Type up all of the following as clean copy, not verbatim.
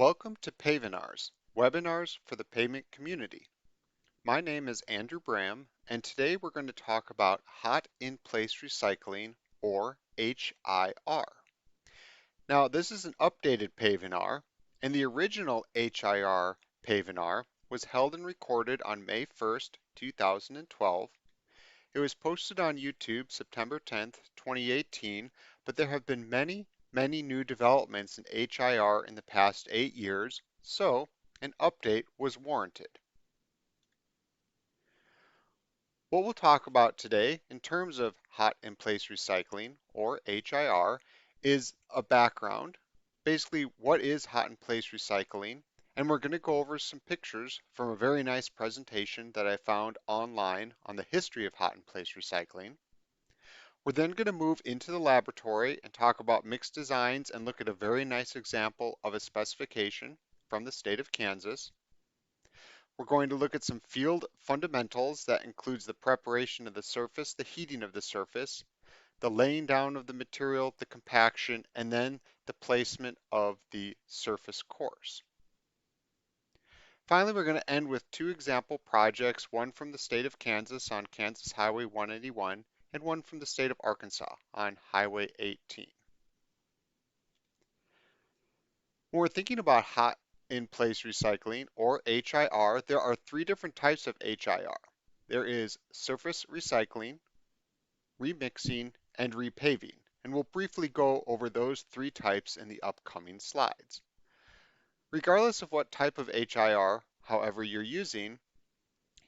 Welcome to Pavinar's webinars for the pavement community. My name is Andrew Bram, and today we're going to talk about hot in place recycling, or HIR. Now, this is an updated Pavinar, and the original HIR Pavinar was held and recorded on May 1st, 2012. It was posted on YouTube September 10th, 2018, but there have been many new developments in HIR in the past 8 years, so an update was warranted. What we'll talk about today in terms of hot in place recycling, or HIR, is a background. Basically, what is hot in place recycling? And we're going to go over some pictures from a very nice presentation that I found online on the history of hot in place recycling. We're then going to move into the laboratory and talk about mixed designs and look at a very nice example of a specification from the state of Kansas. We're going to look at some field fundamentals that includes the preparation of the surface, the heating of the surface, the laying down of the material, the compaction, and then the placement of the surface course. Finally, we're going to end with two example projects, one from the state of Kansas on Kansas Highway 181 and one from the state of Arkansas on Highway 18. When we're thinking about hot in place recycling, or HIR, there are three different types of HIR. There is surface recycling, remixing, and repaving, and we'll briefly go over those three types in the upcoming slides. Regardless of what type of HIR, however, you're using,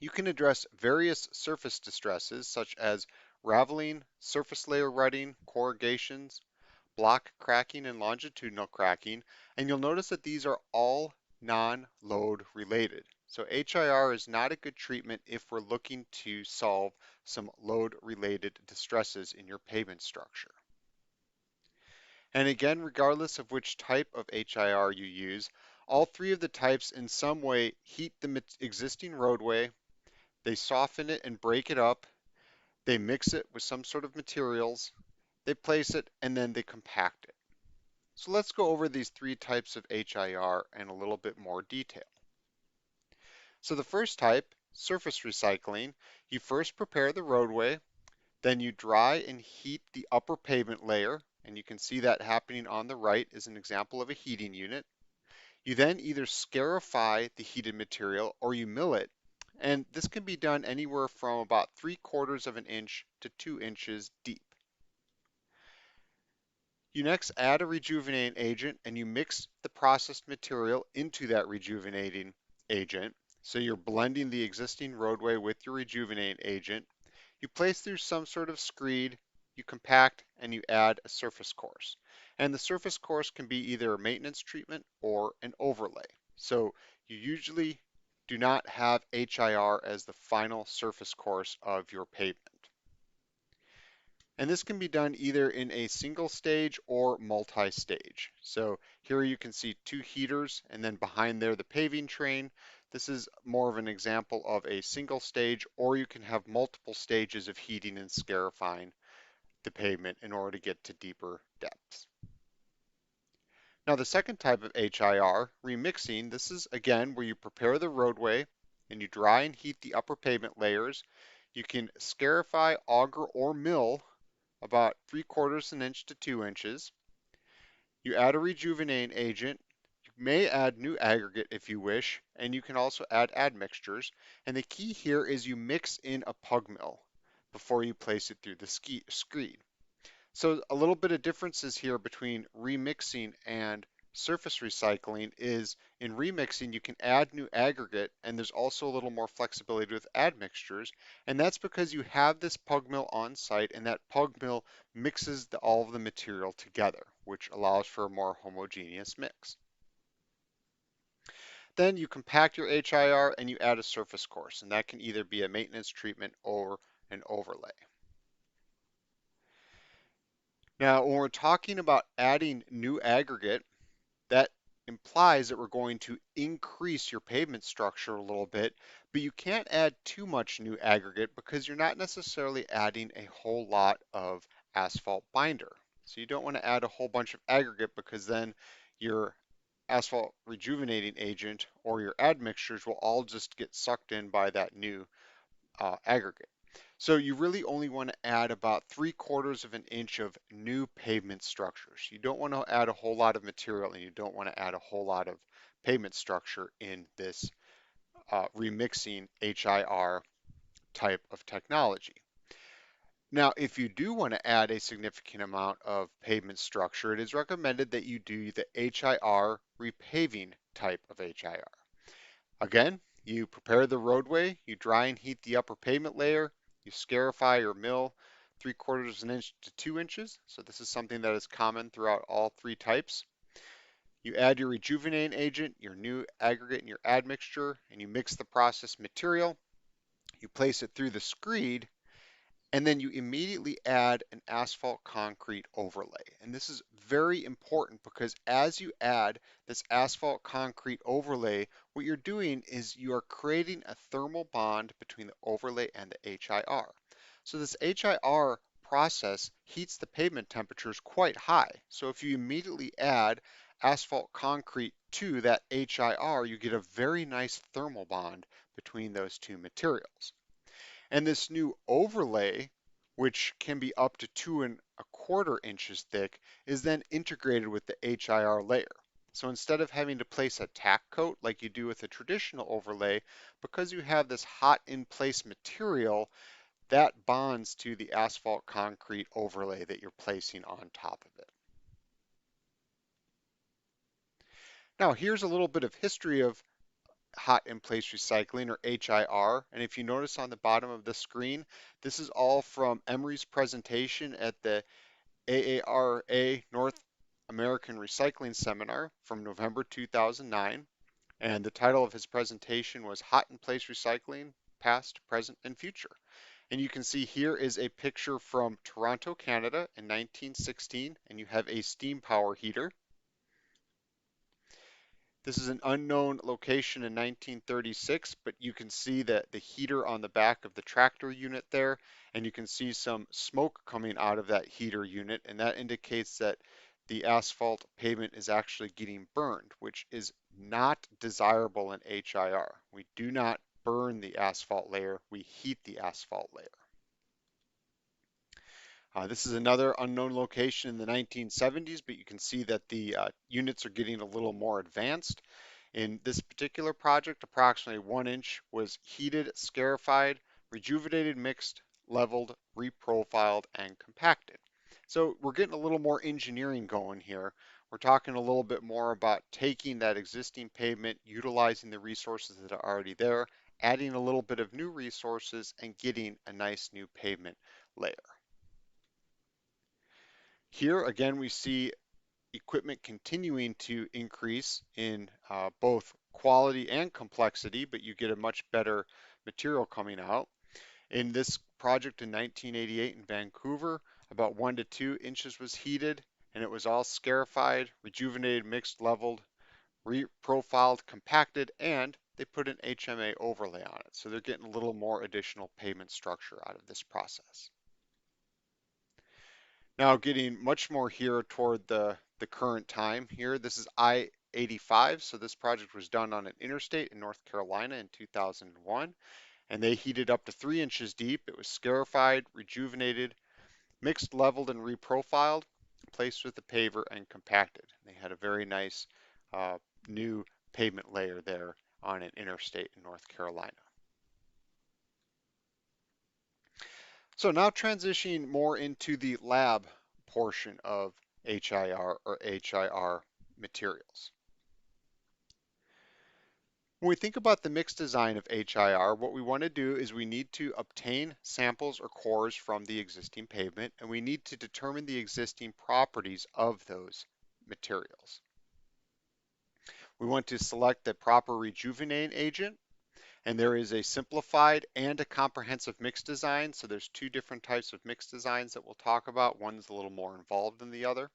you can address various surface distresses such as raveling, surface layer rutting, corrugations, block cracking, and longitudinal cracking, and you'll notice that these are all non-load related. So HIR is not a good treatment if we're looking to solve some load related distresses in your pavement structure. And again, regardless of which type of HIR you use, all three of the types in some way heat the existing roadway, they soften it and break it up, they mix it with some sort of materials, they place it, and then they compact it. So let's go over these three types of HIR in a little bit more detail. So the first type, surface recycling, you first prepare the roadway, then you dry and heat the upper pavement layer, and you can see that happening on the right is an example of a heating unit. You then either scarify the heated material or you mill it, and this can be done anywhere from about 3/4 of an inch to 2 inches deep. You next add a rejuvenating agent and you mix the processed material into that rejuvenating agent. So you're blending the existing roadway with your rejuvenating agent. You place through some sort of screed, you compact, and you add a surface course. And the surface course can be either a maintenance treatment or an overlay. So you usually do not have HIR as the final surface course of your pavement. And this can be done either in a single stage or multi-stage. So here you can see two heaters and then behind there the paving train. This is more of an example of a single stage, or you can have multiple stages of heating and scarifying the pavement in order to get to deeper depths. Now the second type of HIR, remixing, this is again where you prepare the roadway and you dry and heat the upper pavement layers. You can scarify, auger, or mill about 3/4 an inch to 2 inches. You add a rejuvenating agent. You may add new aggregate if you wish, and you can also add admixtures. And the key here is you mix in a pug mill before you place it through the screed. So a little bit of differences here between remixing and surface recycling is in remixing you can add new aggregate, and there's also a little more flexibility with admixtures, and that's because you have this pug mill on site, and that pug mill mixes all of the material together, which allows for a more homogeneous mix. Then you compact your HIR and you add a surface course, and that can either be a maintenance treatment or an overlay. Now, when we're talking about adding new aggregate, that implies that we're going to increase your pavement structure a little bit, but you can't add too much new aggregate because you're not necessarily adding a whole lot of asphalt binder. So you don't want to add a whole bunch of aggregate because then you're asphalt rejuvenating agent or your admixtures will all just get sucked in by that new aggregate. So you really only want to add about 3/4 of an inch of new pavement structures. You don't want to add a whole lot of material, and you don't want to add a whole lot of pavement structure in this remixing HIR type of technology. Now, if you do want to add a significant amount of pavement structure, it is recommended that you do the HIR repaving type of HIR. Again, you prepare the roadway, you dry and heat the upper pavement layer, you scarify or mill 3/4 of an inch to 2 inches. So this is something that is common throughout all three types. You add your rejuvenating agent, your new aggregate, and your admixture, and you mix the processed material. You place it through the screed, and then you immediately add an asphalt concrete overlay. And this is very important because as you add this asphalt concrete overlay, what you're doing is you are creating a thermal bond between the overlay and the HIR. So this HIR process heats the pavement temperatures quite high. So if you immediately add asphalt concrete to that HIR, you get a very nice thermal bond between those two materials. And this new overlay, which can be up to 2¼ inches thick, is then integrated with the HIR layer. So instead of having to place a tack coat like you do with a traditional overlay, because you have this hot in place material, that bonds to the asphalt concrete overlay that you're placing on top of it. Now here's a little bit of history of hot in place recycling, or HIR. And if you notice on the bottom of the screen, this is all from Emery's presentation at the AARA North American Recycling Seminar from November 2009. And the title of his presentation was Hot in Place Recycling, Past, Present, and Future. And you can see here is a picture from Toronto, Canada in 1916, and you have a steam power heater. This is an unknown location in 1936, but you can see that the heater on the back of the tractor unit there, and you can see some smoke coming out of that heater unit, and that indicates that the asphalt pavement is actually getting burned, which is not desirable in HIR. We do not burn the asphalt layer, we heat the asphalt layer. This is another unknown location in the 1970s, but you can see that the units are getting a little more advanced. In this particular project, approximately 1 inch was heated, scarified, rejuvenated, mixed, leveled, reprofiled, and compacted. So we're getting a little more engineering going here. We're talking a little bit more about taking that existing pavement, utilizing the resources that are already there, adding a little bit of new resources, and getting a nice new pavement layer. Here again, we see equipment continuing to increase in both quality and complexity, but you get a much better material coming out. In this project in 1988 in Vancouver, about 1 to 2 inches was heated, and it was all scarified, rejuvenated, mixed, leveled, reprofiled, compacted, and they put an HMA overlay on it. So they're getting a little more additional pavement structure out of this process. Now getting much more here toward the current time here, this is I-85. So this project was done on an interstate in North Carolina in 2001, and they heated up to 3 inches deep. It was scarified, rejuvenated, mixed, leveled, and reprofiled, placed with the paver, and compacted. They had a very nice new pavement layer there on an interstate in North Carolina. So now transitioning more into the lab portion of HIR or HIR materials. When we think about the mix design of HIR, what we want to do is we need to obtain samples or cores from the existing pavement, and we need to determine the existing properties of those materials. We want to select the proper rejuvenating agent, and there is a simplified and a comprehensive mix design. So there's two different types of mix designs that we'll talk about. One's a little more involved than the other.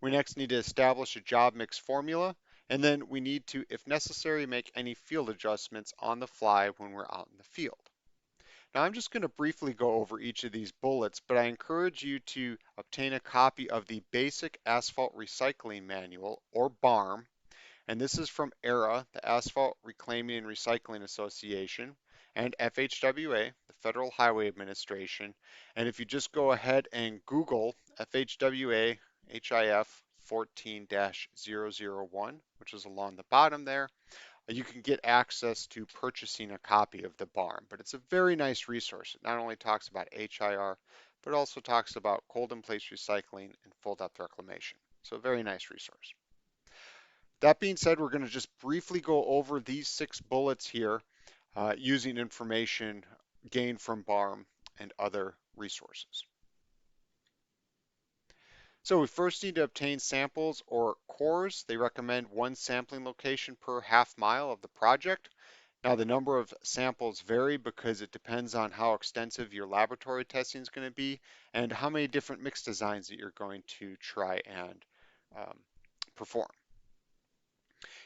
We next need to establish a job mix formula, and then we need to, if necessary, make any field adjustments on the fly when we're out in the field. Now I'm just going to briefly go over each of these bullets, but I encourage you to obtain a copy of the Basic Asphalt Recycling Manual, or BARM, and this is from ARA, the Asphalt Reclaiming and Recycling Association, and FHWA, the Federal Highway Administration. And if you just go ahead and Google FHWA HIF 14-001, which is along the bottom there, you can get access to purchasing a copy of the BARM. But it's a very nice resource. It not only talks about HIR, but also talks about cold in place recycling and full depth reclamation. So a very nice resource. That being said, we're going to just briefly go over these 6 bullets here using information gained from BARM and other resources. So we first need to obtain samples or cores. They recommend 1 sampling location per half mile of the project. Now the number of samples vary because it depends on how extensive your laboratory testing is going to be and how many different mix designs that you're going to try and perform.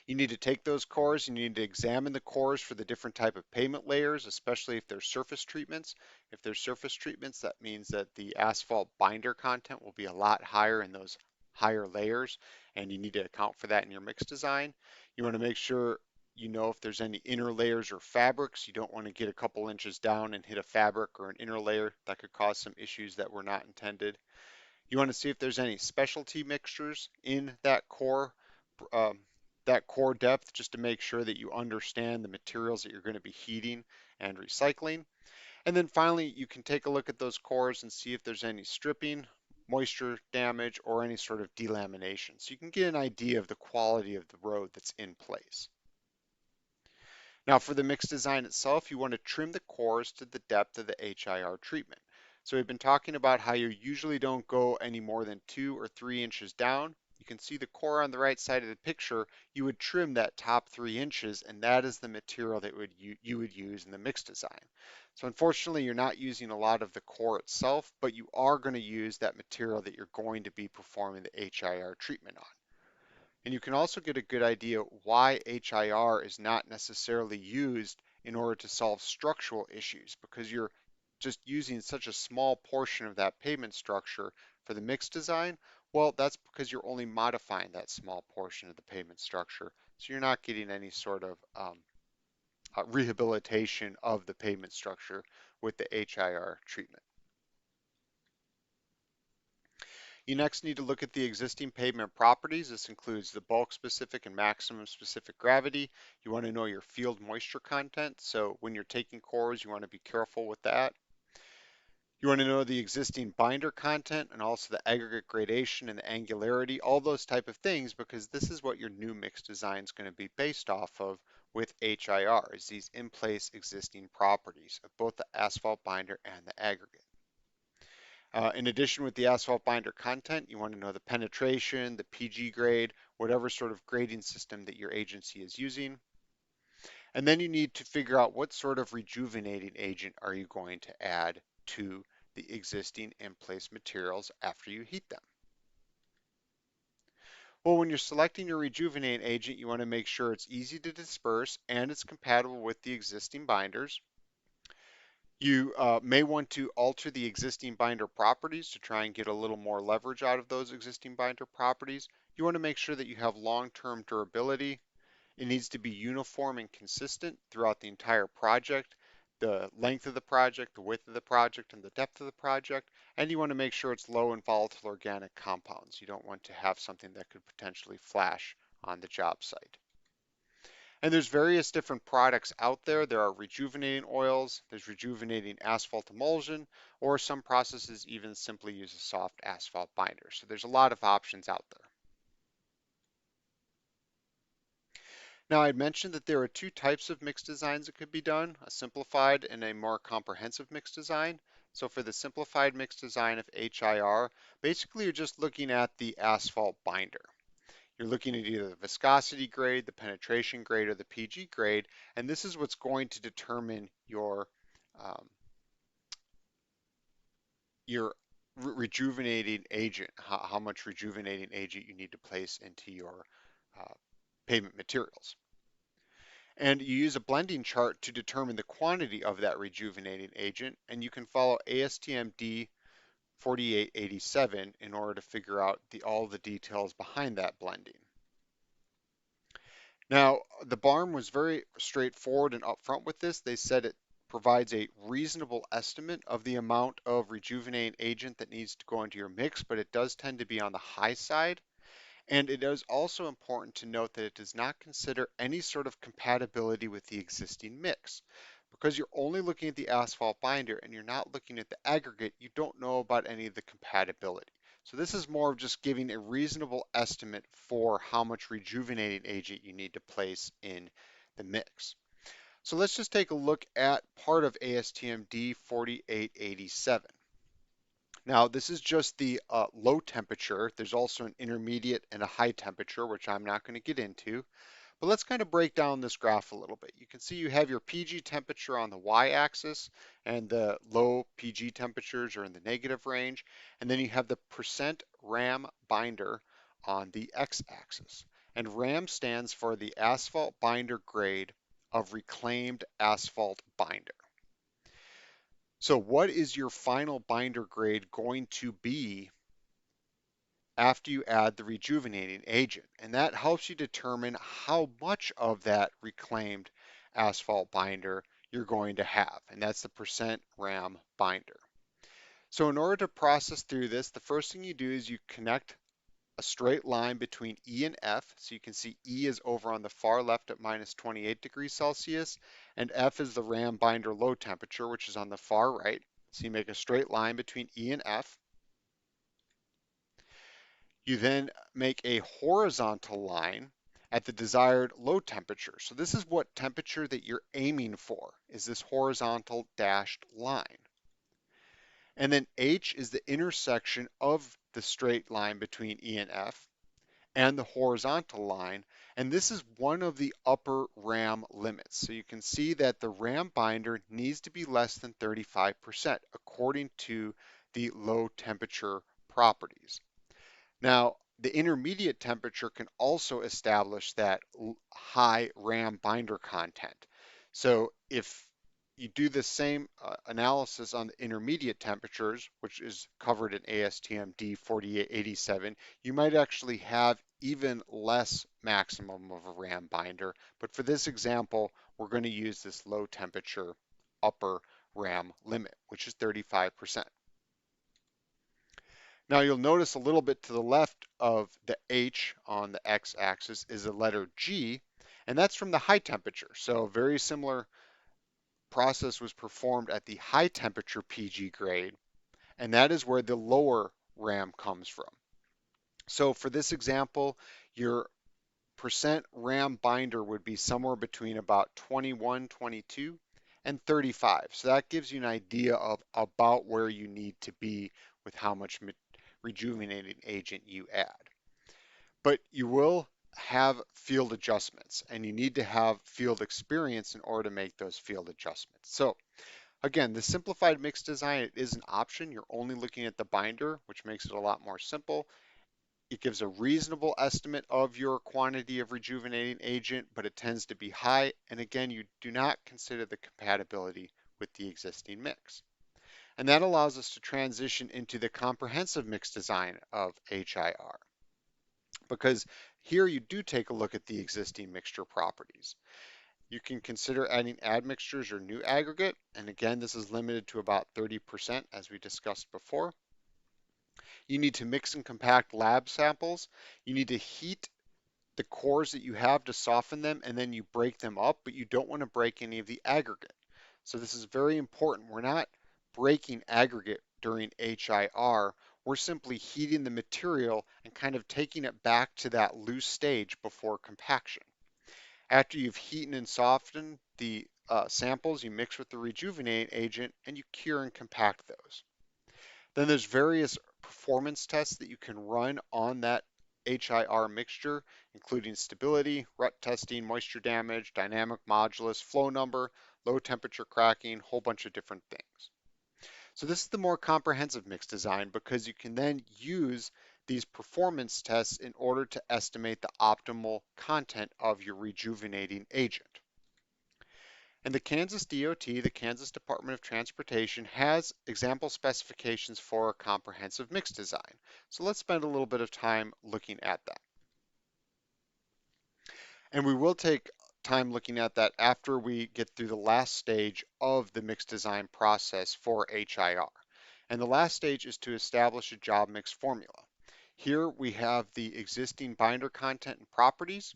You need to take those cores and you need to examine the cores for the different type of pavement layers, especially if they're surface treatments. If they're surface treatments, that means that the asphalt binder content will be a lot higher in those higher layers, and you need to account for that in your mix design. You want to make sure you know if there's any inner layers or fabrics. You don't want to get a couple inches down and hit a fabric or an inner layer. That could cause some issues that were not intended. You want to see if there's any specialty mixtures in um, that core depth, just to make sure that you understand the materials that you're going to be heating and recycling. And then finally, you can take a look at those cores and see if there's any stripping, moisture damage, or any sort of delamination. So you can get an idea of the quality of the road that's in place. Now for the mix design itself, you want to trim the cores to the depth of the HIR treatment. So we've been talking about how you usually don't go any more than 2 or 3 inches down. You can see the core on the right side of the picture. You would trim that top 3 inches, and that is the material that you would use in the mix design. So unfortunately, you're not using a lot of the core itself, but you are going to use that material that you're going to be performing the HIR treatment on. And you can also get a good idea why HIR is not necessarily used in order to solve structural issues, because you're just using such a small portion of that pavement structure for the mix design. Well, that's because you're only modifying that small portion of the pavement structure, so you're not getting any sort of rehabilitation of the pavement structure with the HIR treatment. You next need to look at the existing pavement properties. This includes the bulk specific and maximum specific gravity. You want to know your field moisture content. So when you're taking cores, you want to be careful with that. You want to know the existing binder content and also the aggregate gradation and the angularity, all those type of things, because this is what your new mix design is going to be based off of with HIR, is these in place existing properties of both the asphalt binder and the aggregate. In addition, with the asphalt binder content, you want to know the penetration, the PG grade, whatever sort of grading system that your agency is using. And then you need to figure out what sort of rejuvenating agent are you going to add to the existing in-place materials after you heat them. Well, when you're selecting your rejuvenating agent, you want to make sure it's easy to disperse and it's compatible with the existing binders. You may want to alter the existing binder properties to try and get a little more leverage out of those existing binder properties. You want to make sure that you have long-term durability. It needs to be uniform and consistent throughout the entire project, the length of the project, the width of the project, and the depth of the project. And you want to make sure it's low in volatile organic compounds. You don't want to have something that could potentially flash on the job site. And there's various different products out there. There are rejuvenating oils, there's rejuvenating asphalt emulsion, or some processes even simply use a soft asphalt binder. So there's a lot of options out there. Now I mentioned that there are 2 types of mix designs that could be done, a simplified and a more comprehensive mix design. So for the simplified mix design of HIR, basically you're just looking at the asphalt binder. You're looking at either the viscosity grade, the penetration grade, or the PG grade, and this is what's going to determine your rejuvenating agent, how much rejuvenating agent you need to place into your pavement materials. And you use a blending chart to determine the quantity of that rejuvenating agent, and you can follow ASTM D4887 in order to figure out all the details behind that blending. Now, the BARM was very straightforward and upfront with this. They said it provides a reasonable estimate of the amount of rejuvenating agent that needs to go into your mix, but it does tend to be on the high side. And it is also important to note that it does not consider any sort of compatibility with the existing mix. Because you're only looking at the asphalt binder and you're not looking at the aggregate, you don't know about any of the compatibility. So this is more of just giving a reasonable estimate for how much rejuvenating agent you need to place in the mix. So let's just take a look at part of ASTM D4887. Now, this is just the low temperature. There's also an intermediate and a high temperature, which I'm not going to get into. But let's kind of break down this graph a little bit. You can see you have your PG temperature on the y-axis, and the low PG temperatures are in the negative range. And then you have the percent RAM binder on the x-axis. And RAM stands for the asphalt binder grade of reclaimed asphalt binder. So what is your final binder grade going to be after you add the rejuvenating agent? And that helps you determine how much of that reclaimed asphalt binder you're going to have. And that's the percent RAM binder. So in order to process through this, the first thing you do is you connect a straight line between E and F. So you can see E is over on the far left at minus 28 degrees Celsius, and F is the RAM binder low temperature, which is on the far right. So you make a straight line between E and F. You then make a horizontal line at the desired low temperature. So this is what temperature that you're aiming for, is this horizontal dashed line. And then H is the intersection of the straight line between E and F and the horizontal line. And this is one of the upper RAM limits. So you can see that the RAM binder needs to be less than 35% according to the low temperature properties. Now, the intermediate temperature can also establish that high RAM binder content. So if you do the same analysis on the intermediate temperatures, which is covered in ASTM D4887, you might actually have even less maximum of a RAM binder. But for this example, we're going to use this low temperature upper RAM limit, which is 35%. Now you'll notice a little bit to the left of the H on the x-axis is a letter G, and that's from the high temperature. So a very similar process was performed at the high temperature PG grade, and that is where the lower RAM comes from. So for this example, your percent RAM binder would be somewhere between about 21, 22, and 35. So that gives you an idea of about where you need to be with how much rejuvenating agent you add. But you will have field adjustments, and you need to have field experience in order to make those field adjustments. So again, the simplified mix design, it is an option. You're only looking at the binder, which makes it a lot more simple. It gives a reasonable estimate of your quantity of rejuvenating agent, but it tends to be high. And again, you do not consider the compatibility with the existing mix. And that allows us to transition into the comprehensive mix design of HIR. Because here you do take a look at the existing mixture properties. You can consider adding admixtures or new aggregate. And again, this is limited to about 30% as we discussed before. You need to mix and compact lab samples. You need to heat the cores that you have to soften them, and then you break them up, but you don't want to break any of the aggregate. So this is very important. We're not breaking aggregate during HIR. We're simply heating the material and kind of taking it back to that loose stage before compaction. After you've heated and softened the samples, you mix with the rejuvenating agent and you cure and compact those. Then there's various performance tests that you can run on that HIR mixture, including stability, rut testing, moisture damage, dynamic modulus, flow number, low temperature cracking, a whole bunch of different things. So this is the more comprehensive mix design because you can then use these performance tests in order to estimate the optimal content of your rejuvenating agent. And the Kansas DOT, the Kansas Department of Transportation, has example specifications for a comprehensive mix design. So let's spend a little bit of time looking at that. And we will take time looking at that after we get through the last stage of the mix design process for HIR. And the last stage is to establish a job mix formula. Here we have the existing binder content and properties.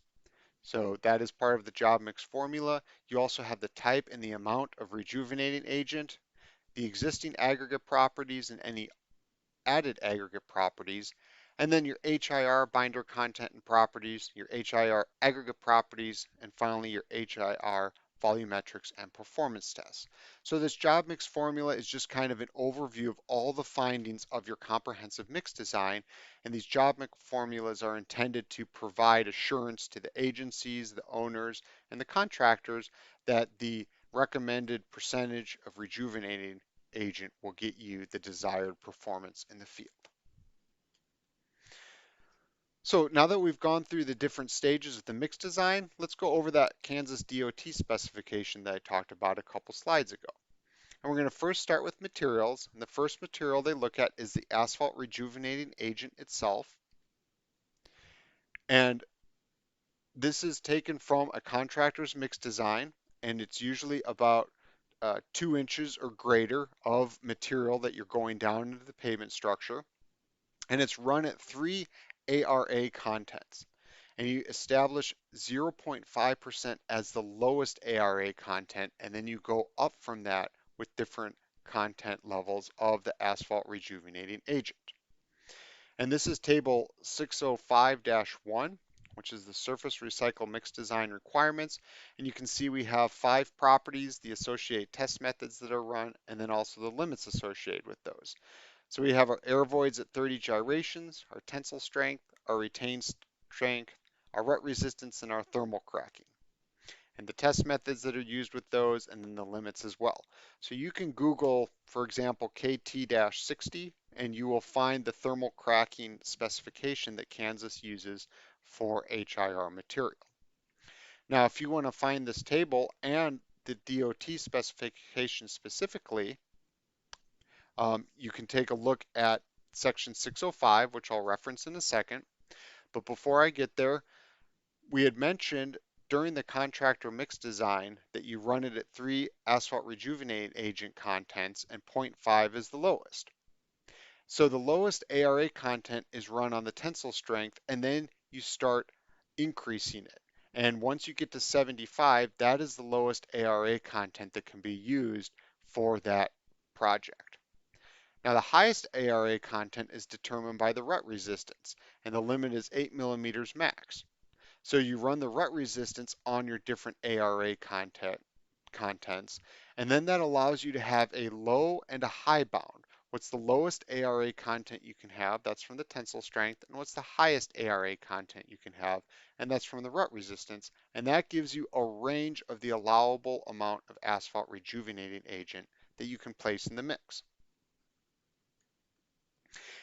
So that is part of the job mix formula. You also have the type and the amount of rejuvenating agent, the existing aggregate properties and any added aggregate properties, and then your HIR binder content and properties, your HIR aggregate properties, and finally your HIR volumetrics and performance tests. So this job mix formula is just kind of an overview of all the findings of your comprehensive mix design, and these job mix formulas are intended to provide assurance to the agencies, the owners, and the contractors that the recommended percentage of rejuvenating agent will get you the desired performance in the field. So now that we've gone through the different stages of the mix design, let's go over that Kansas DOT specification that I talked about a couple slides ago. And we're going to first start with materials. And the first material they look at is the asphalt rejuvenating agent itself. And this is taken from a contractor's mix design, and it's usually about 2 inches or greater of material that you're going down into the pavement structure. And it's run at 3 ARA contents. And you establish 0.5% as the lowest ARA content, and then you go up from that with different content levels of the asphalt rejuvenating agent. And this is table 605-1, which is the surface recycle mix design requirements. And you can see we have 5 properties, the associated test methods that are run, and then also the limits associated with those. So we have our air voids at 30 gyrations, our tensile strength, our retained strength, our wet resistance, and our thermal cracking. And the test methods that are used with those, and then the limits as well. So you can Google, for example, KT-60, and you will find the thermal cracking specification that Kansas uses for HIR material. Now, if you want to find this table and the DOT specification specifically, you can take a look at section 605, which I'll reference in a second. But before I get there, we had mentioned during the contractor mix design that you run it at 3 asphalt rejuvenating agent contents and 0.5 is the lowest. So the lowest ARA content is run on the tensile strength, and then you start increasing it. And once you get to 75, that is the lowest ARA content that can be used for that project. Now the highest ARA content is determined by the rut resistance, and the limit is 8 millimeters max. So you run the rut resistance on your different ARA contents, and then that allows you to have a low and a high bound. What's the lowest ARA content you can have? That's from the tensile strength. And what's the highest ARA content you can have? And that's from the rut resistance. And that gives you a range of the allowable amount of asphalt rejuvenating agent that you can place in the mix.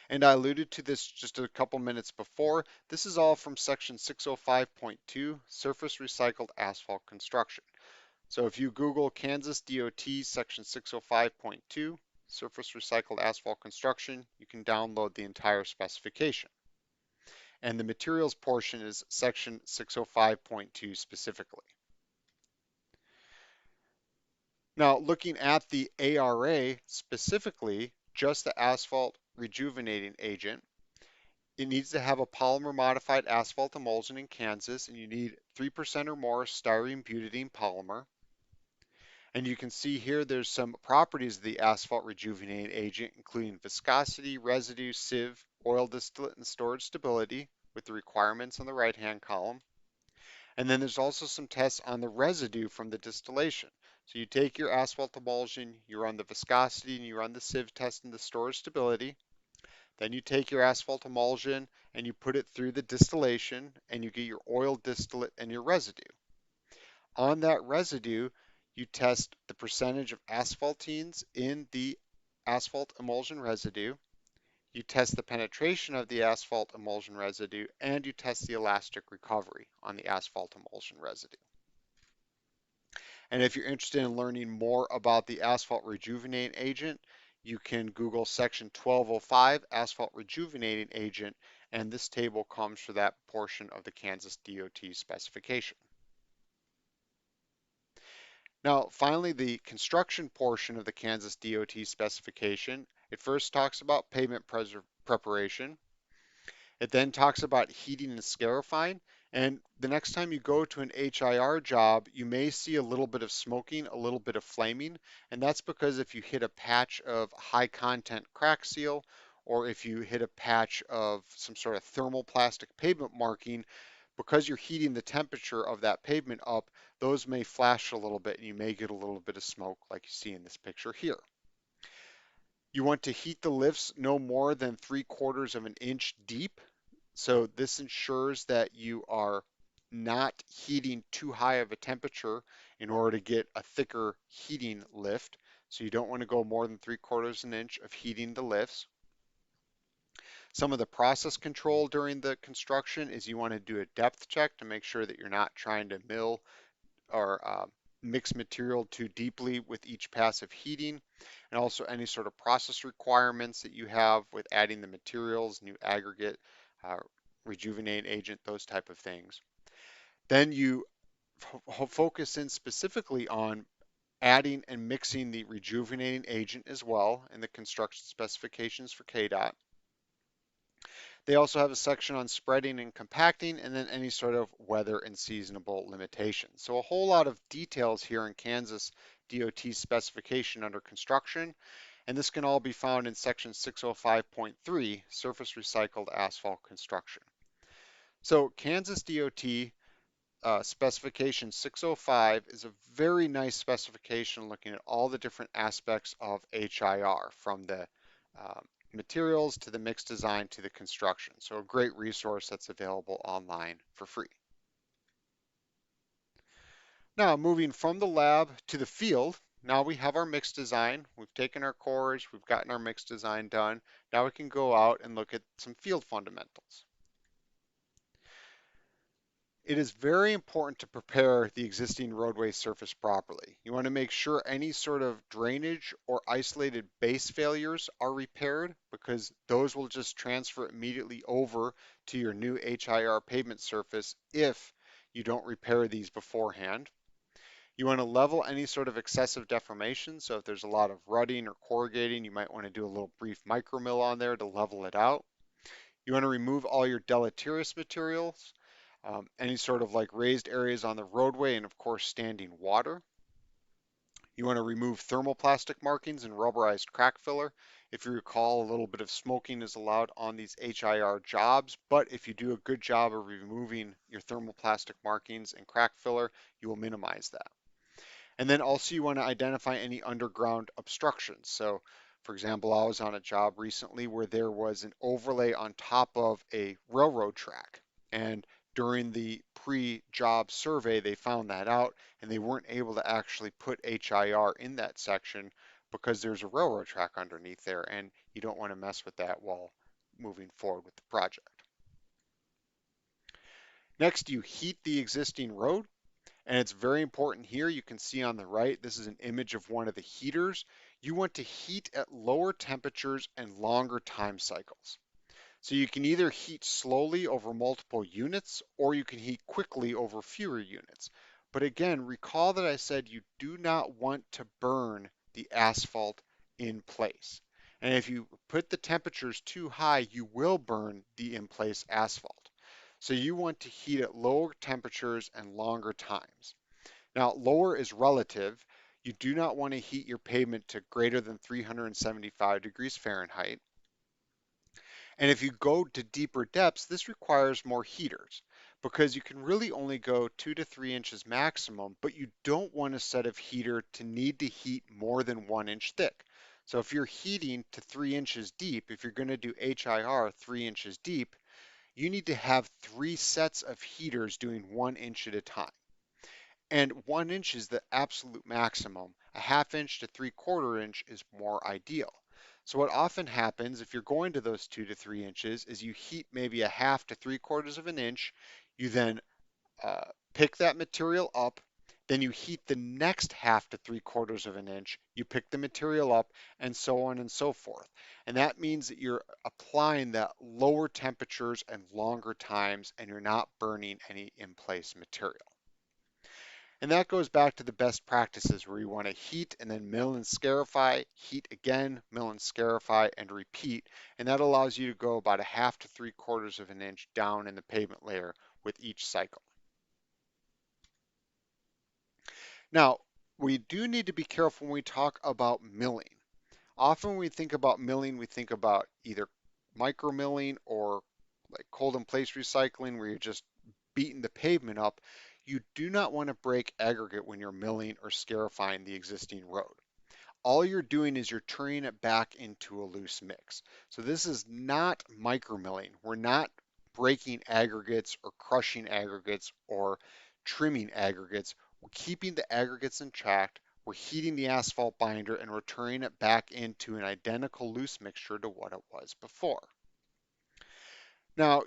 And I alluded to this just a couple minutes before. This is all from section 605.2, surface recycled asphalt construction. So if you Google Kansas DOT section 605.2, surface recycled asphalt construction, you can download the entire specification. And the materials portion is section 605.2 specifically. Now, looking at the ARA specifically, just the asphalt rejuvenating agent, it needs to have a polymer-modified asphalt emulsion in Kansas, and you need 3% or more styrene-butadiene polymer. And you can see here there's some properties of the asphalt rejuvenating agent, including viscosity, residue, sieve, oil distillate, and storage stability, with the requirements on the right-hand column. And then there's also some tests on the residue from the distillation. So you take your asphalt emulsion, you run the viscosity, and you run the sieve test and the storage stability. Then you take your asphalt emulsion and you put it through the distillation, and you get your oil distillate and your residue. On that residue, you test the percentage of asphaltenes in the asphalt emulsion residue. You test the penetration of the asphalt emulsion residue, and you test the elastic recovery on the asphalt emulsion residue. And if you're interested in learning more about the asphalt rejuvenating agent, you can Google section 1205 asphalt rejuvenating agent, and this table comes for that portion of the Kansas DOT specification. Now, finally, the construction portion of the Kansas DOT specification, it first talks about pavement preparation. It then talks about heating and scarifying. And the next time you go to an HIR job, you may see a little bit of smoking, a little bit of flaming. And that's because if you hit a patch of high content crack seal, or if you hit a patch of some sort of thermoplastic pavement marking, because you're heating the temperature of that pavement up, those may flash a little bit and you may get a little bit of smoke like you see in this picture here. You want to heat the lifts no more than 3/4 of an inch deep. So this ensures that you are not heating too high of a temperature in order to get a thicker heating lift. So you don't want to go more than 3/4 an inch of heating the lifts. Some of the process control during the construction is you want to do a depth check to make sure that you're not trying to mill or mix material too deeply with each pass of heating, and also any sort of process requirements that you have with adding the materials, new aggregate, rejuvenate agent, those type of things. Then you focus in specifically on adding and mixing the rejuvenating agent as well in the construction specifications for KDOT. They also have a section on spreading and compacting, and then any sort of weather and seasonable limitations. So a whole lot of details here in Kansas DOT specification under construction, and this can all be found in section 605.3, surface recycled asphalt construction. So Kansas DOT specification 605 is a very nice specification looking at all the different aspects of HIR, from the materials to the mix design to the construction. So a great resource that's available online for free. Now moving from the lab to the field, now we have our mix design. We've taken our cores, we've gotten our mix design done. Now we can go out and look at some field fundamentals. It is very important to prepare the existing roadway surface properly. You want to make sure any sort of drainage or isolated base failures are repaired, because those will just transfer immediately over to your new HIR pavement surface if you don't repair these beforehand. You want to level any sort of excessive deformation. So if there's a lot of rutting or corrugating, you might want to do a little brief micromill on there to level it out. You want to remove all your deleterious materials, any sort of like raised areas on the roadway, and of course standing water. You want to remove thermoplastic markings and rubberized crack filler. If you recall, a little bit of smoking is allowed on these HIR jobs, but if you do a good job of removing your thermoplastic markings and crack filler, you will minimize that. And then also you want to identify any underground obstructions. So for example, I was on a job recently where there was an overlay on top of a railroad track, and during the pre-job survey, they found that out, and they weren't able to actually put HIR in that section because there's a railroad track underneath there, and you don't want to mess with that while moving forward with the project. Next, you heat the existing road, and it's very important here. You can see on the right, this is an image of one of the heaters. You want to heat at lower temperatures and longer time cycles. So you can either heat slowly over multiple units, or you can heat quickly over fewer units. But again, recall that I said you do not want to burn the asphalt in place. And if you put the temperatures too high, you will burn the in place asphalt. So you want to heat at lower temperatures and longer times. Now, lower is relative. You do not want to heat your pavement to greater than 375 degrees Fahrenheit. And if you go to deeper depths, this requires more heaters, because you can really only go 2 to 3 inches maximum, but you don't want a set of heater to need to heat more than 1 inch thick. So if you're heating to 3 inches deep, if you're going to do HIR 3 inches deep, you need to have 3 sets of heaters doing 1 inch at a time. And 1 inch is the absolute maximum. A 1/2 inch to 3/4 inch is more ideal. So what often happens if you're going to those 2 to 3 inches is you heat maybe a 1/2 to 3/4 of an inch. You then pick that material up. Then you heat the next half to 3/4 of an inch, you pick the material up, and so on and so forth. And that means that you're applying the lower temperatures and longer times, and you're not burning any in-place material. And that goes back to the best practices where you want to heat and then mill and scarify, heat again, mill and scarify, and repeat. And that allows you to go about a half to 3/4 of an inch down in the pavement layer with each cycle. Now, we do need to be careful when we talk about milling. Often when we think about milling, we think about either micro milling or like cold in place recycling where you're just beating the pavement up. You do not want to break aggregate when you're milling or scarifying the existing road. All you're doing is you're turning it back into a loose mix. So this is not micro milling. We're not breaking aggregates or crushing aggregates or trimming aggregates. We're keeping the aggregates intact. We're heating the asphalt binder and we're turning it back into an identical loose mixture to what it was before. Now,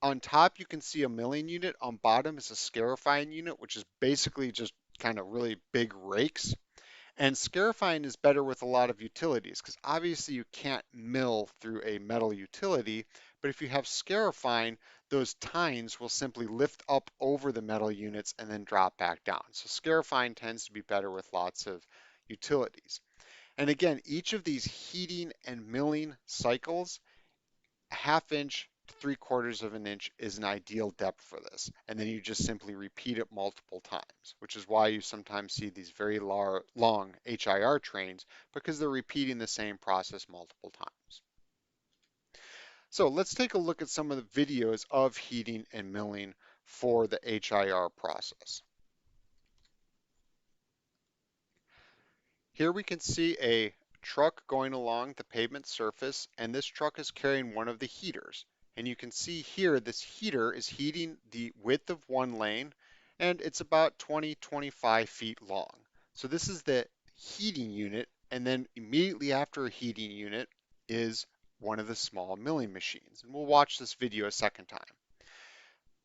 on top, you can see a milling unit. On bottom is a scarifying unit, which is basically just kind of really big rakes. And scarifying is better with a lot of utilities because obviously you can't mill through a metal utility, but if you have scarifying, those tines will simply lift up over the metal units and then drop back down. So scarifying tends to be better with lots of utilities. And again, each of these heating and milling cycles, a half inch to 3/4 of an inch is an ideal depth for this. And then you just simply repeat it multiple times, which is why you sometimes see these very long HIR trains because they're repeating the same process multiple times. So let's take a look at some of the videos of heating and milling for the HIR process. Here we can see a truck going along the pavement surface, and this truck is carrying one of the heaters. And you can see here this heater is heating the width of one lane, and it's about 20-25 feet long. So this is the heating unit, and then immediately after a heating unit is one of the small milling machines. And we'll watch this video a second time.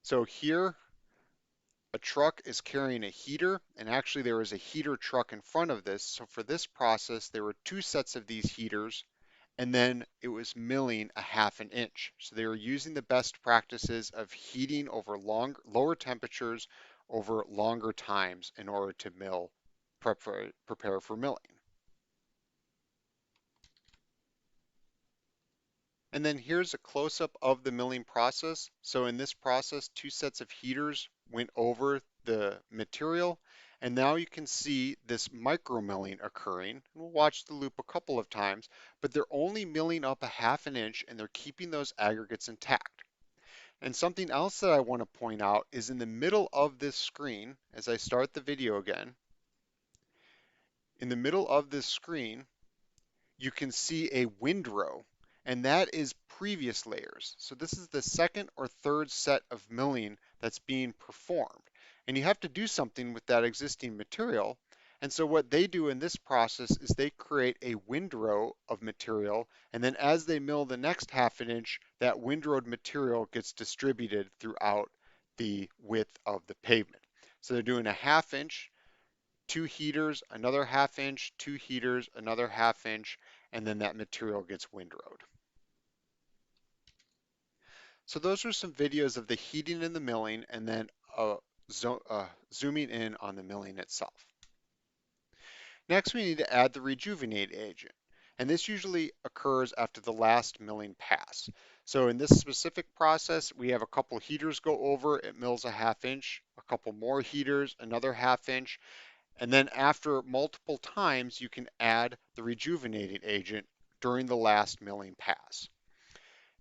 So here a truck is carrying a heater, and actually there was a heater truck in front of this. So for this process, there were two sets of these heaters, and then it was milling a half an inch. So they were using the best practices of heating over lower temperatures over longer times in order to mill, prepare for milling. And then here's a close-up of the milling process. So in this process, two sets of heaters went over the material, and now you can see this micro milling occurring. We'll watch the loop a couple of times, but they're only milling up a half an inch and they're keeping those aggregates intact. And something else that I want to point out is in the middle of this screen, as I start the video again, in the middle of this screen, you can see a windrow, and that is previous layers. So this is the second or third set of milling that's being performed. And you have to do something with that existing material. And so what they do in this process is they create a windrow of material, and then as they mill the next half an inch, that windrowed material gets distributed throughout the width of the pavement. So they're doing a half inch, two heaters, another half inch, two heaters, another half inch, and then that material gets windrowed. So those are some videos of the heating and the milling, and then zooming in on the milling itself. Next, we need to add the rejuvenating agent, and this usually occurs after the last milling pass. So in this specific process, we have a couple heaters go over, it mills a half inch, a couple more heaters, another half inch, and then after multiple times, you can add the rejuvenating agent during the last milling pass.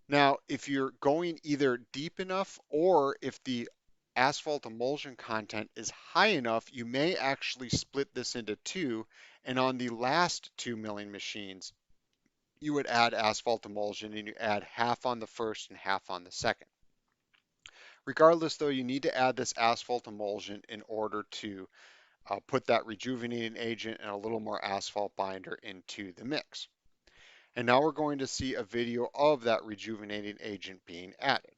Now, if you're going either deep enough or if the asphalt emulsion content is high enough, you may actually split this into two. And on the last two milling machines, you would add asphalt emulsion and you add half on the first and half on the second. Regardless, though, you need to add this asphalt emulsion in order to put that rejuvenating agent and a little more asphalt binder into the mix. And now we're going to see a video of that rejuvenating agent being added.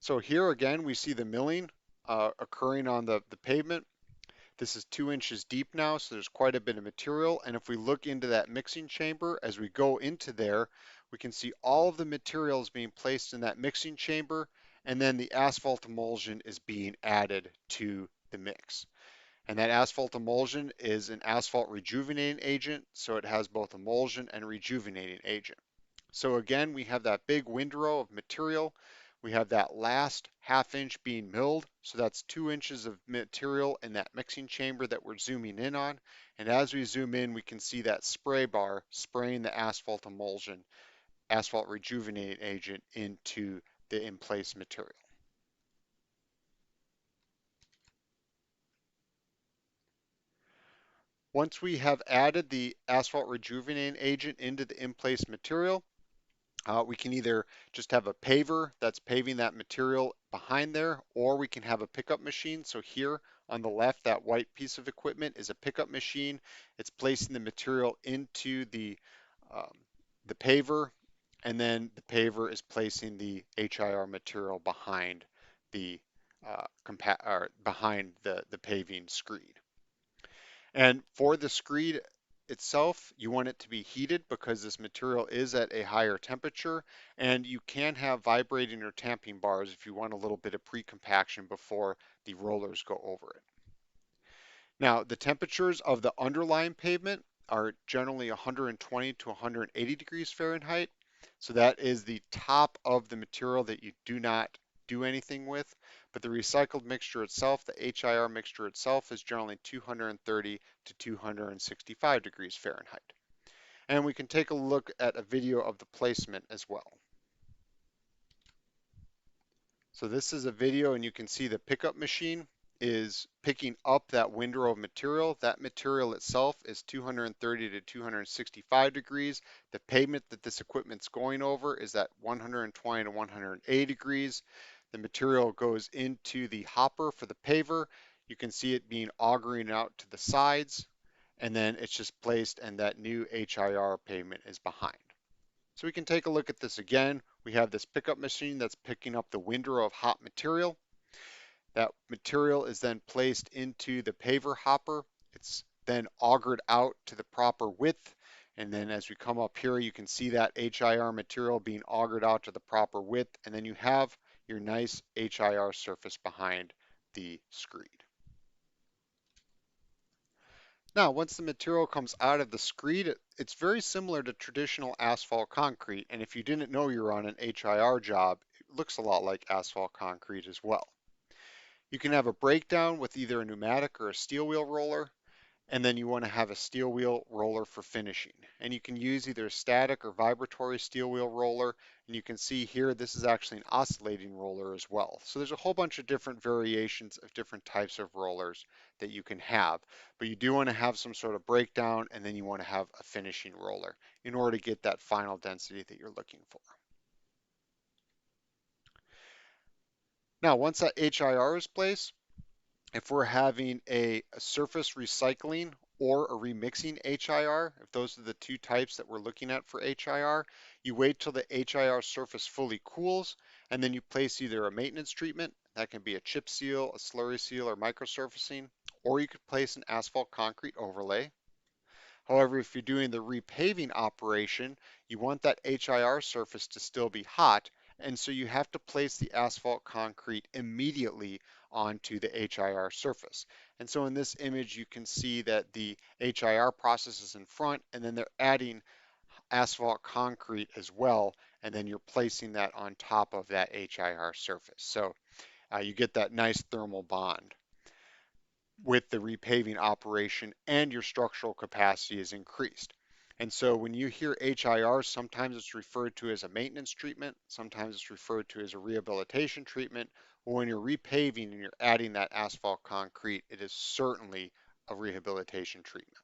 So here again, we see the milling. occurring on the pavement. This is 2 inches deep now, so there's quite a bit of material. And if we look into that mixing chamber, as we go into there, we can see all of the materials being placed in that mixing chamber, and then the asphalt emulsion is being added to the mix. And that asphalt emulsion is an asphalt rejuvenating agent, so it has both emulsion and rejuvenating agent. So again, we have that big windrow of material. We have that last ½ inch being milled. So that's 2 inches of material in that mixing chamber that we're zooming in on. And as we zoom in, we can see that spray bar spraying the asphalt emulsion, asphalt rejuvenating agent into the in-place material. Once we have added the asphalt rejuvenating agent into the in-place material, we can either just have a paver that's paving that material behind there, or we can have a pickup machine. So here on the left, that white piece of equipment is a pickup machine. It's placing the material into the paver, and then the paver is placing the HIR material behind the behind the paving screed. And for the screed itself, you want it to be heated because this material is at a higher temperature, and you can have vibrating or tamping bars if you want a little bit of pre-compaction before the rollers go over it. Now, the temperatures of the underlying pavement are generally 120 to 180 degrees Fahrenheit. So that is the top of the material that you do not do anything with. But the recycled mixture itself, the HIR mixture itself, is generally 230 to 265 degrees Fahrenheit. And we can take a look at a video of the placement as well. So this is a video, and you can see the pickup machine is picking up that windrow of material. That material itself is 230 to 265 degrees. The pavement that this equipment's going over is at 120 to 180 degrees. The material goes into the hopper for the paver. You can see it being augering out to the sides, and then it's just placed, and that new HIR pavement is behind. So we can take a look at this again. We have this pickup machine that's picking up the windrow of hot material. That material is then placed into the paver hopper. It's then augered out to the proper width. And then as we come up here, you can see that HIR material being augered out to the proper width. And then you have your nice HIR surface behind the screed. Now, once the material comes out of the screed, it's very similar to traditional asphalt concrete. And if you didn't know you're on an HIR job, it looks a lot like asphalt concrete as well. You can have a breakdown with either a pneumatic or a steel wheel roller, and then you want to have a steel wheel roller for finishing. And you can use either a static or vibratory steel wheel roller. And you can see here, this is actually an oscillating roller as well. So there's a whole bunch of different variations of different types of rollers that you can have. But you do want to have some sort of breakdown, and then you want to have a finishing roller in order to get that final density that you're looking for. Now, once that HIR is placed, if we're having a surface recycling or a remixing HIR, if those are the two types that we're looking at for HIR, you wait till the HIR surface fully cools, and then you place either a maintenance treatment, that can be a chip seal, a slurry seal, or microsurfacing, or you could place an asphalt concrete overlay. However, if you're doing the repaving operation, you want that HIR surface to still be hot, and so you have to place the asphalt concrete immediately onto the HIR surface. And so in this image, you can see that the HIR process is in front, and then they're adding asphalt concrete as well, and then you're placing that on top of that HIR surface. So you get that nice thermal bond with the repaving operation, and your structural capacity is increased. And so when you hear HIR, sometimes it's referred to as a maintenance treatment, sometimes it's referred to as a rehabilitation treatment. But when you're repaving and you're adding that asphalt concrete, it is certainly a rehabilitation treatment.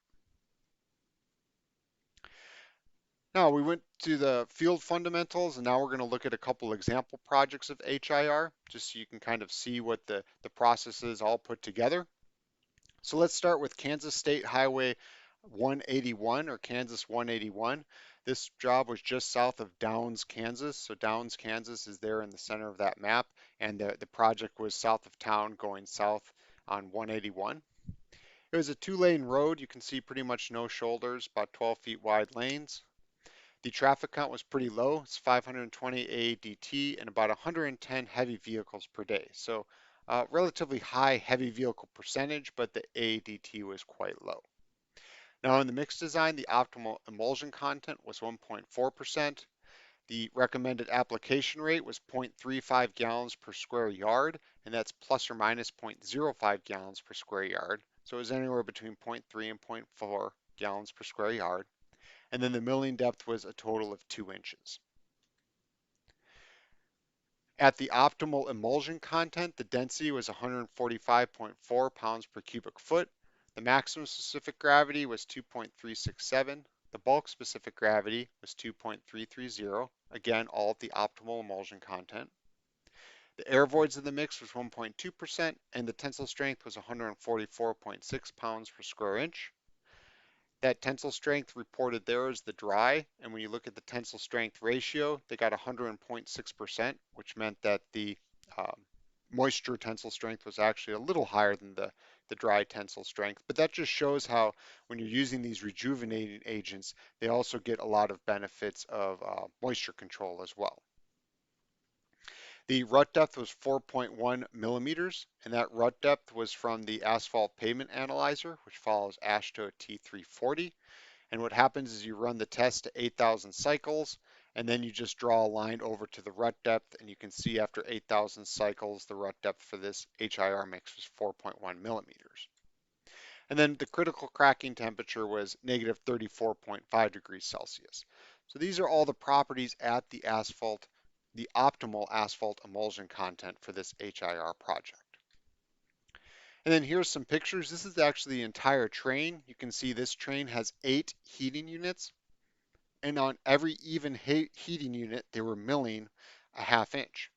Now we went to the field fundamentals, and now we're going to look at a couple example projects of HIR, just so you can kind of see what the process is all put together. So let's start with Kansas State Highway 181 or Kansas 181. This job was just south of Downs, Kansas. So Downs, Kansas is there in the center of that map, and the project was south of town going south on 181. It was a two-lane road. You can see pretty much no shoulders, about 12 feet wide lanes. The traffic count was pretty low. It's 520 AADT and about 110 heavy vehicles per day. So relatively high heavy vehicle percentage, but the AADT was quite low. Now in the mix design, the optimal emulsion content was 1.4%. The recommended application rate was 0.35 gallons per square yard, and that's plus or minus 0.05 gallons per square yard. So it was anywhere between 0.3 and 0.4 gallons per square yard. And then the milling depth was a total of 2 inches. At the optimal emulsion content, the density was 145.4 pounds per cubic foot. The maximum specific gravity was 2.367. The bulk specific gravity was 2.330. Again, all at the optimal emulsion content. The air voids in the mix was 1.2%, and the tensile strength was 144.6 pounds per square inch. That tensile strength reported there is the dry, and when you look at the tensile strength ratio, they got 100.6%, which meant that the moisture tensile strength was actually a little higher than the dry tensile strength. But that just shows how when you're using these rejuvenating agents, they also get a lot of benefits of moisture control as well. The rut depth was 4.1 millimeters, and that rut depth was from the asphalt pavement analyzer, which follows AASHTO T340. And what happens is you run the test to 8,000 cycles, and then you just draw a line over to the rut depth, and you can see after 8,000 cycles, the rut depth for this HIR mix was 4.1 millimeters. And then the critical cracking temperature was negative 34.5 degrees Celsius. So these are all the properties at the asphalt, the optimal asphalt emulsion content for this HIR project. And then here's some pictures. This is actually the entire train. You can see this train has 8 heating units, and on every even heating unit, they were milling a ½ inch.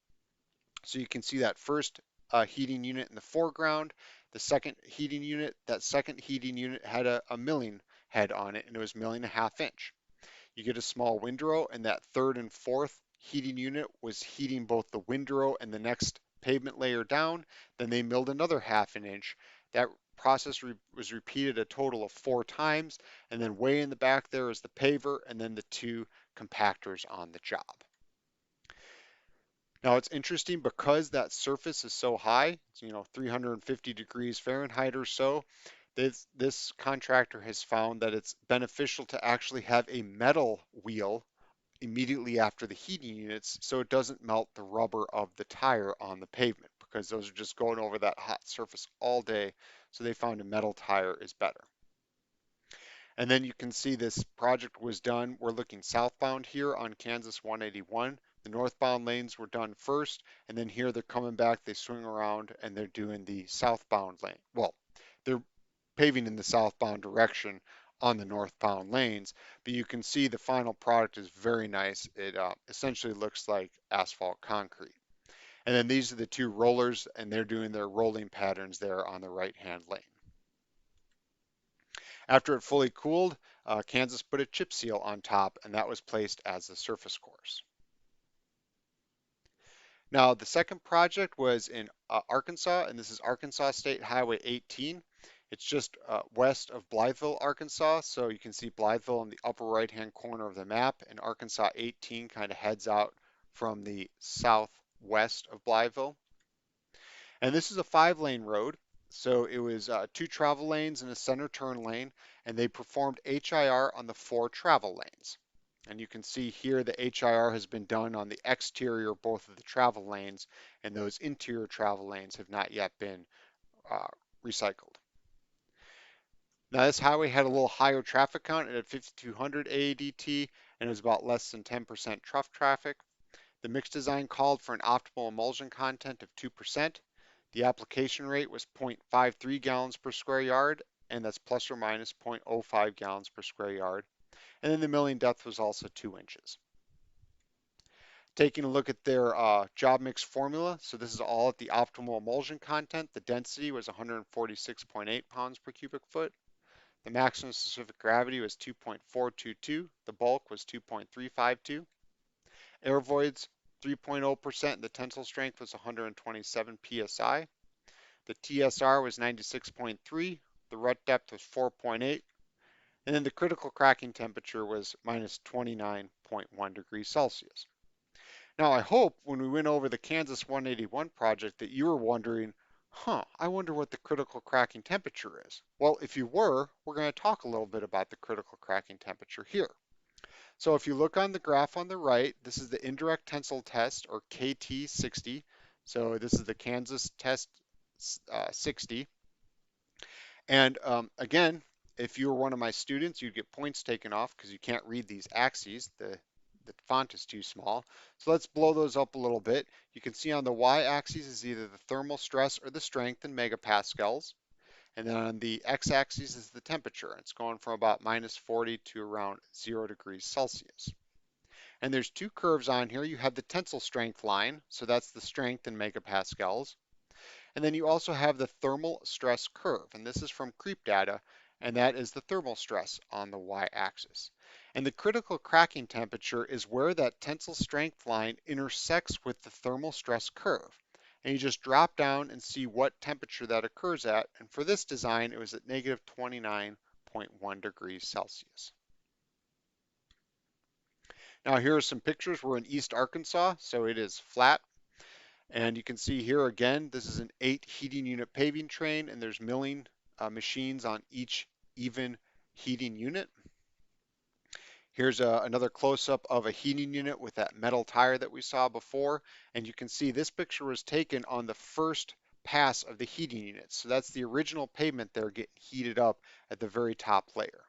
So you can see that first heating unit in the foreground, the second heating unit, that second heating unit had a milling head on it, and it was milling a ½ inch. You get a small windrow, and that third and fourth heating unit was heating both the windrow and the next pavement layer down. Then they milled another ½ inch. That process was repeated a total of 4 times, and then way in the back there is the paver and then the 2 compactors on the job. Now it's interesting because that surface is so high, 350 degrees Fahrenheit or so. This contractor has found that it's beneficial to actually have a metal wheel immediately after the heating units so it doesn't melt the rubber of the tire on the pavement, because those are just going over that hot surface all day. So they found a metal tire is better. And then you can see this project was done. We're looking southbound here on Kansas 181. The northbound lanes were done first, and then here they're coming back, they swing around, and they're doing the southbound lane. Well, they're paving in the southbound direction on the northbound lanes, but you can see the final product is very nice. It essentially looks like asphalt concrete. And then these are the 2 rollers, and they're doing their rolling patterns there on the right-hand lane. After it fully cooled, Kansas put a chip seal on top, and that was placed as the surface course. Now, the second project was in Arkansas, and this is Arkansas State Highway 18. It's just west of Blytheville, Arkansas. So you can see Blytheville in the upper right-hand corner of the map, and Arkansas 18 kind of heads out from the southwest of Blytheville. And this is a 5-lane road. So it was 2 travel lanes and a center turn lane, and they performed HIR on the 4 travel lanes. And you can see here the HIR has been done on the exterior, both of the travel lanes, and those interior travel lanes have not yet been recycled. Now this highway had a little higher traffic count. It had 5,200 AADT, and it was about less than 10% truck traffic. The mix design called for an optimal emulsion content of 2%. The application rate was 0.53 gallons per square yard, and that's plus or minus 0.05 gallons per square yard. And then the milling depth was also 2 inches. Taking a look at their job mix formula, so this is all at the optimal emulsion content. The density was 146.8 pounds per cubic foot. The maximum specific gravity was 2.422. The bulk was 2.352. Air voids 3.0%. The tensile strength was 127 psi. The TSR was 96.3. The rut depth was 4.8. And then the critical cracking temperature was minus 29.1 degrees Celsius. Now, I hope when we went over the Kansas 181 project that you were wondering, I wonder what the critical cracking temperature is. Well, if you were, we're going to talk a little bit about the critical cracking temperature here. So if you look on the graph on the right, this is the indirect tensile test, or KT60. So this is the Kansas test 60. And again, if you were one of my students, you'd get points taken off because you can't read these axes. The font is too small. So let's blow those up a little bit. You can see on the y-axis is either the thermal stress or the strength in megapascals. And then on the x-axis is the temperature. It's going from about minus 40 to around 0 degrees Celsius. And there's two curves on here. You have the tensile strength line, so that's the strength in megapascals. And then you also have the thermal stress curve, and this is from creep data, and that is the thermal stress on the y-axis. And the critical cracking temperature is where that tensile strength line intersects with the thermal stress curve. And you just drop down and see what temperature that occurs at. And for this design, it was at negative 29.1 degrees Celsius. Now here are some pictures. We're in East Arkansas, so it is flat. And you can see here again, this is an 8 heating unit paving train, and there's milling machines on each even heating unit. Here's another close-up of a heating unit with that metal tire that we saw before. And you can see this picture was taken on the first pass of the heating unit. So that's the original pavement there getting heated up at the very top layer.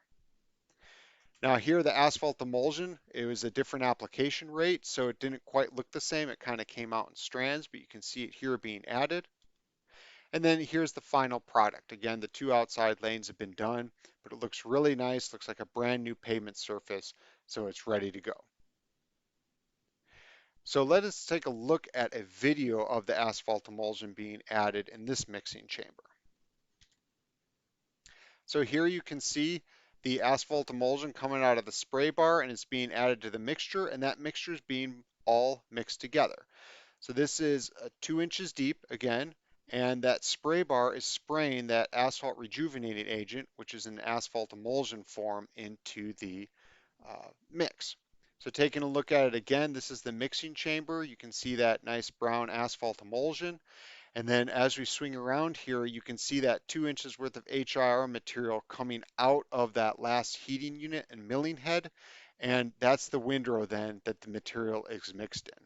Now here, the asphalt emulsion, it was a different application rate, so it didn't quite look the same. It kind of came out in strands, but you can see it here being added. And then here's the final product. Again, the two outside lanes have been done, but it looks really nice. Looks like a brand new pavement surface, so it's ready to go. So let us take a look at a video of the asphalt emulsion being added in this mixing chamber. So here you can see the asphalt emulsion coming out of the spray bar, and it's being added to the mixture, and that mixture is being all mixed together. So this is 2 inches deep again, and that spray bar is spraying that asphalt rejuvenating agent, which is an asphalt emulsion form, into the mix. So taking a look at it again, this is the mixing chamber. You can see that nice brown asphalt emulsion. And then as we swing around here, you can see that 2 inches worth of HIR material coming out of that last heating unit and milling head. And that's the windrow then that the material is mixed in.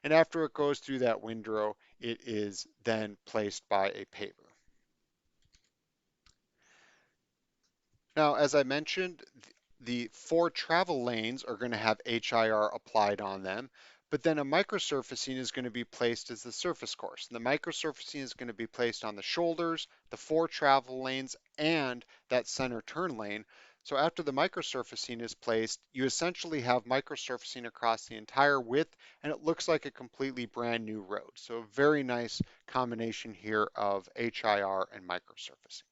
And after it goes through that windrow, it is then placed by a paver. Now, as I mentioned, the 4 travel lanes are going to have HIR applied on them, but then a microsurfacing is going to be placed as the surface course. And the microsurfacing is going to be placed on the shoulders, the 4 travel lanes, and that center turn lane. So after the microsurfacing is placed, you essentially have microsurfacing across the entire width, and it looks like a completely brand new road. So a very nice combination here of HIR and microsurfacing.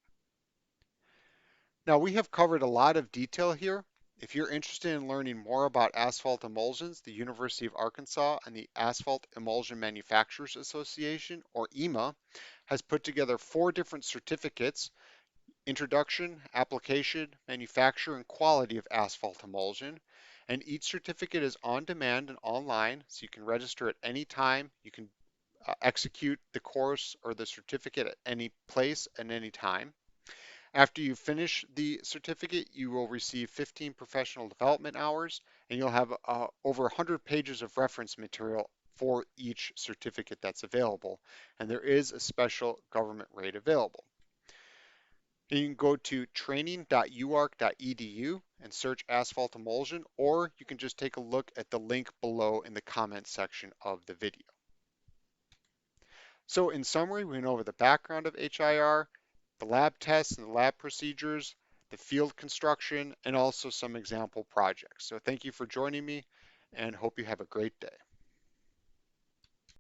Now we have covered a lot of detail here. If you're interested in learning more about asphalt emulsions, the University of Arkansas and the Asphalt Emulsion Manufacturers Association, or AEMA, has put together 4 different certificates: Introduction, Application, Manufacture, and Quality of Asphalt Emulsion. And each certificate is on demand and online, so you can register at any time. You can execute the course or the certificate at any place at any time. After you finish the certificate, you will receive 15 professional development hours, and you'll have over 100 pages of reference material for each certificate that's available. And there is a special government rate available. You can go to training.uark.edu and search asphalt emulsion, or you can just take a look at the link below in the comments section of the video. So in summary, we went over the background of HIR, the lab tests and the lab procedures, the field construction, and also some example projects. So thank you for joining me, and hope you have a great day.